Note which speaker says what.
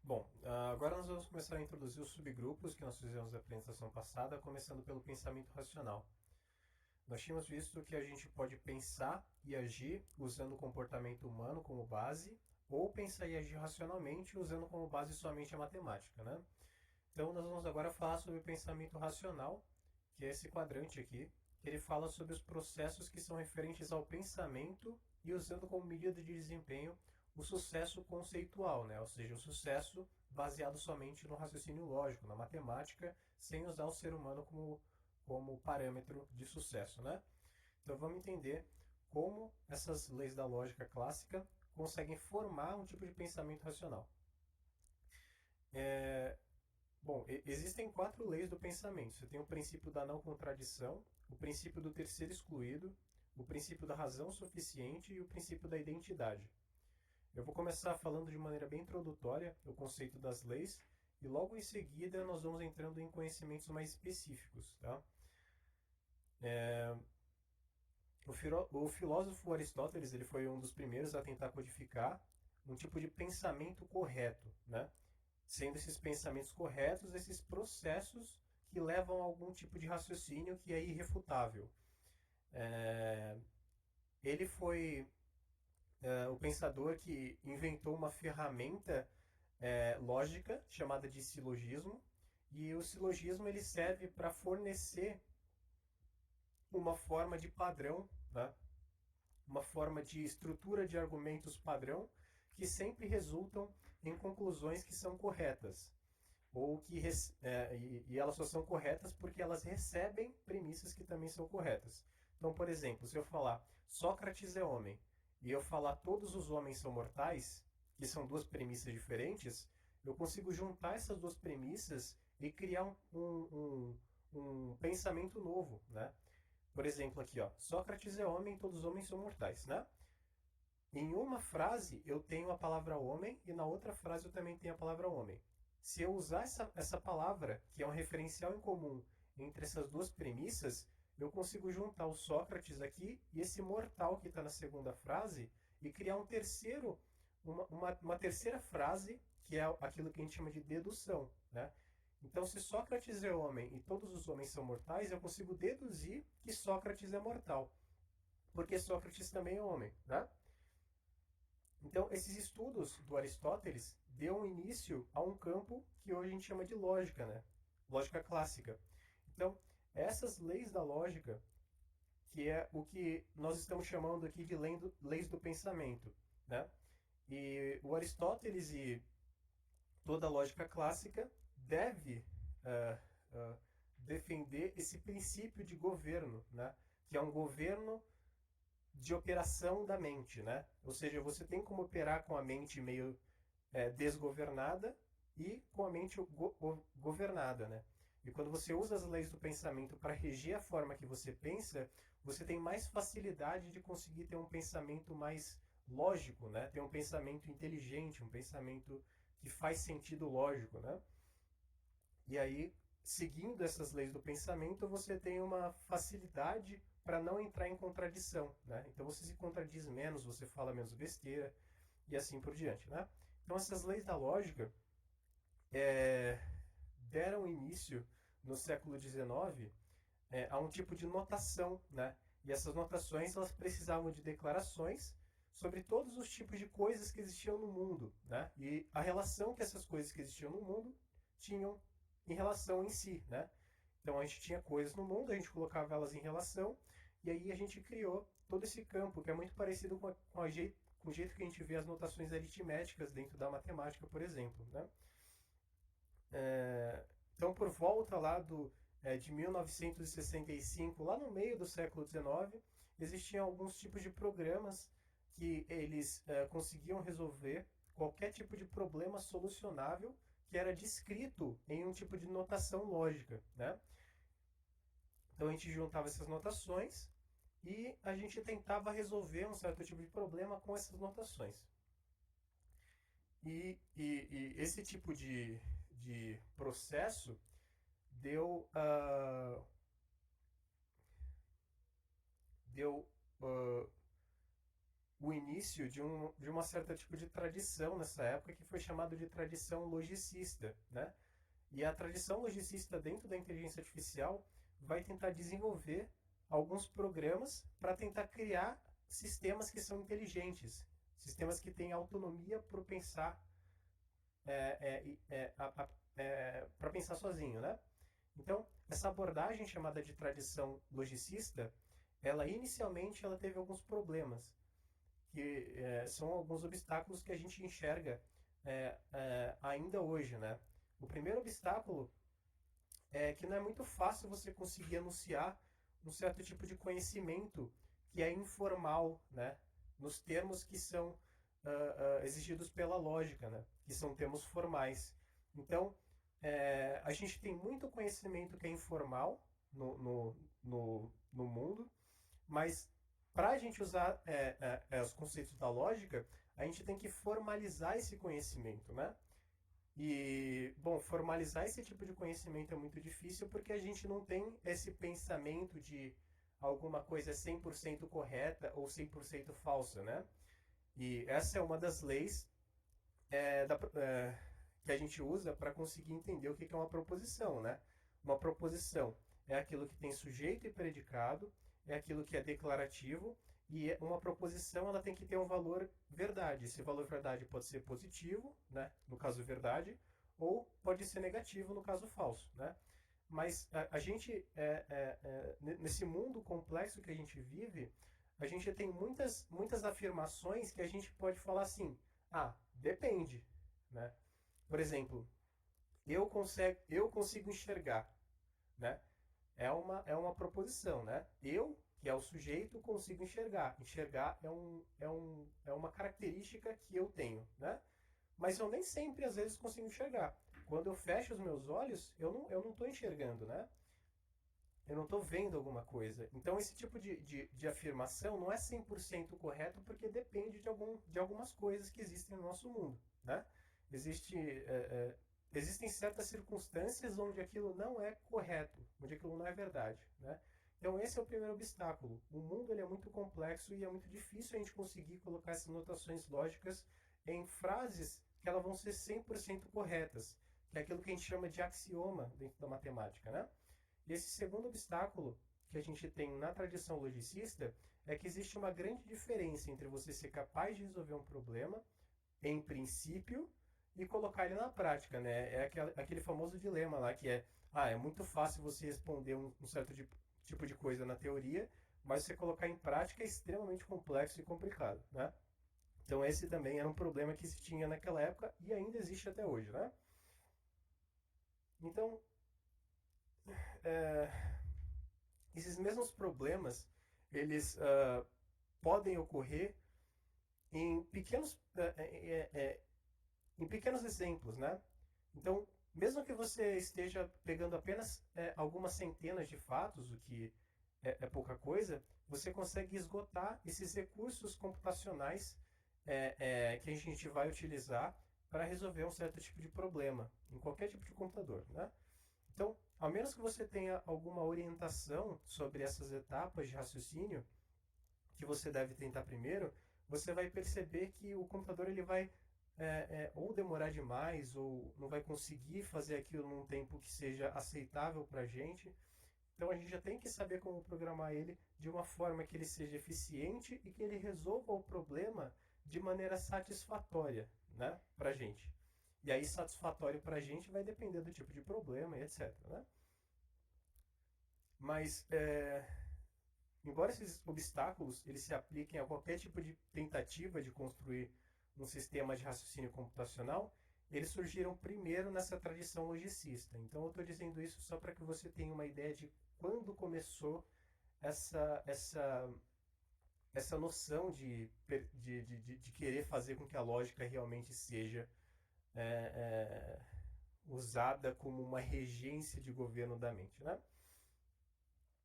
Speaker 1: Bom, agora nós vamos começar a introduzir os subgrupos que nós fizemos na apresentação passada, começando pelo pensamento racional. Nós tínhamos visto que a gente pode pensar e agir usando o comportamento humano como base, ou pensar e agir racionalmente usando como base somente a matemática, né? Então nós vamos agora falar sobre o pensamento racional, que é esse quadrante aqui, que ele fala sobre os processos que são referentes ao pensamento e usando como medida de desempenho o sucesso conceitual, né? Ou seja, o sucesso baseado somente no raciocínio lógico, na matemática, sem usar o ser humano como parâmetro de sucesso, né? Então vamos entender como essas leis da lógica clássica conseguem formar um tipo de pensamento racional. Bom, existem quatro leis do pensamento. Você tem o princípio da não contradição, o princípio do terceiro excluído, o princípio da razão suficiente e o princípio da identidade. Eu vou começar falando de maneira bem introdutória o conceito das leis e logo em seguida nós vamos entrando em conhecimentos mais específicos. Tá? O filósofo Aristóteles ele foi um dos primeiros a tentar codificar um tipo de pensamento correto, né? Sendo esses pensamentos corretos esses processos que levam a algum tipo de raciocínio que é irrefutável. É, Ele foi o pensador que inventou uma ferramenta lógica chamada de silogismo, e o silogismo ele serve para fornecer uma forma de padrão, né? Uma forma de estrutura de argumentos padrão que sempre resultam em conclusões que são corretas. Ou que e elas só são corretas porque elas recebem premissas que também são corretas. Então, por exemplo, se eu falar Sócrates é homem e eu falar todos os homens são mortais, que são duas premissas diferentes, eu consigo juntar essas duas premissas e criar um pensamento novo, né? Por exemplo, aqui, ó, Sócrates é homem, todos os homens são mortais, né? Em uma frase eu tenho a palavra homem e na outra frase eu também tenho a palavra homem. Se eu usar essa palavra, que é um referencial em comum entre essas duas premissas, eu consigo juntar o Sócrates aqui e esse mortal que está na segunda frase e criar uma terceira frase, que é aquilo que a gente chama de dedução. Né? Então, se Sócrates é homem e todos os homens são mortais, eu consigo deduzir que Sócrates é mortal, porque Sócrates também é homem. Né? Então, esses estudos do Aristóteles deu início a um campo que hoje a gente chama de lógica, né? Lógica clássica. Então, essas leis da lógica, que é o que nós estamos chamando aqui de leis do pensamento, né? E o Aristóteles e toda a lógica clássica deve uh, uh, defender esse princípio de governo, né? Que é um governo de operação da mente, né? Ou seja, você tem como operar com a mente meio desgovernada e com a mente governada, né? E quando você usa as leis do pensamento para reger a forma que você pensa, você tem mais facilidade de conseguir ter um pensamento mais lógico, né? Ter um pensamento inteligente, um pensamento que faz sentido lógico, né? E aí, seguindo essas leis do pensamento, você tem uma facilidade para não entrar em contradição, né? Então você se contradiz menos, você fala menos besteira e assim por diante, né? Então essas leis da lógica é, deram início no século XIX a um tipo de notação, né? E essas notações elas precisavam de declarações sobre todos os tipos de coisas que existiam no mundo, né? E a relação que essas coisas que existiam no mundo tinham em relação em si, né? Então a gente tinha coisas no mundo, a gente colocava elas em relação e aí a gente criou todo esse campo que é muito parecido com o jeito que a gente vê as notações aritméticas dentro da matemática, por exemplo, né? Então, por volta lá de 1965, lá no meio do século XIX, existiam alguns tipos de programas que eles conseguiam resolver qualquer tipo de problema solucionável que era descrito em um tipo de notação lógica. Né? Então, a gente juntava essas notações e a gente tentava resolver um certo tipo de problema com essas notações. E esse tipo de processo deu, deu o início de uma certa tipo de tradição nessa época que foi chamado de tradição logicista, né? E a tradição logicista dentro da inteligência artificial vai tentar desenvolver alguns programas para tentar criar sistemas que são inteligentes, sistemas que têm autonomia para pensar para pensar sozinho, né? Então, essa abordagem chamada de tradição logicista, ela inicialmente ela teve alguns problemas, que são alguns obstáculos que a gente enxerga ainda hoje, né? O primeiro obstáculo é que não é muito fácil você conseguir anunciar um certo tipo de conhecimento que é informal, né? Nos termos que são exigidos pela lógica, né? Que são termos formais. Então, a gente tem muito conhecimento que é informal no mundo, mas para a gente usar os conceitos da lógica, a gente tem que formalizar esse conhecimento, né? E, bom, formalizar esse tipo de conhecimento é muito difícil porque a gente não tem esse pensamento de alguma coisa 100% correta ou 100% falsa, né? E essa é uma das leis que a gente usa para conseguir entender o que é uma proposição, né? Uma proposição é aquilo que tem sujeito e predicado, é aquilo que é declarativo, e uma proposição ela tem que ter um valor verdade. Esse valor verdade pode ser positivo, né? No caso verdade, ou pode ser negativo no caso falso, né? Mas a gente, nesse mundo complexo que a gente vive, a gente tem muitas afirmações que a gente pode falar assim, depende, né? Por exemplo, eu consigo enxergar, né? É uma proposição, né? Eu, que é o sujeito, consigo enxergar. Enxergar é uma característica que eu tenho, né? Mas eu nem sempre, às vezes, consigo enxergar. Quando eu fecho os meus olhos, eu não estou enxergando, né? Eu não estou vendo alguma coisa. Então, esse tipo de afirmação não é 100% correto porque depende de algumas coisas que existem no nosso mundo, né? Existe, existem certas circunstâncias onde aquilo não é correto, onde aquilo não é verdade, né? Então, esse é o primeiro obstáculo. O mundo ele é muito complexo e é muito difícil a gente conseguir colocar essas notações lógicas em frases que elas vão ser 100% corretas, que é aquilo que a gente chama de axioma dentro da matemática, né? E esse segundo obstáculo que a gente tem na tradição logicista é que existe uma grande diferença entre você ser capaz de resolver um problema, em princípio, e colocar ele na prática, né? É aquele famoso dilema lá que é muito fácil você responder um certo tipo de coisa na teoria, mas você colocar em prática é extremamente complexo e complicado, né? Então esse também era um problema que se tinha naquela época e ainda existe até hoje, né? Então, é, esses mesmos problemas, eles podem ocorrer em em pequenos exemplos, né? Então, mesmo que você esteja pegando apenas algumas centenas de fatos, o que é pouca coisa, você consegue esgotar esses recursos computacionais que a gente vai utilizar para resolver um certo tipo de problema em qualquer tipo de computador, né? Então, a menos que você tenha alguma orientação sobre essas etapas de raciocínio que você deve tentar primeiro, você vai perceber que o computador ele vai ou demorar demais ou não vai conseguir fazer aquilo num tempo que seja aceitável para a gente. Então a gente já tem que saber como programar ele de uma forma que ele seja eficiente e que ele resolva o problema de maneira satisfatória, né, para a gente. E aí satisfatório para a gente vai depender do tipo de problema e etc. Né? Mas embora esses obstáculos eles se apliquem a qualquer tipo de tentativa de construir um sistema de raciocínio computacional, eles surgiram primeiro nessa tradição logicista. Então eu estou dizendo isso só para que você tenha uma ideia de quando começou essa, essa, essa noção de querer fazer com que a lógica realmente seja é, usada como uma regência de governo da mente. Né?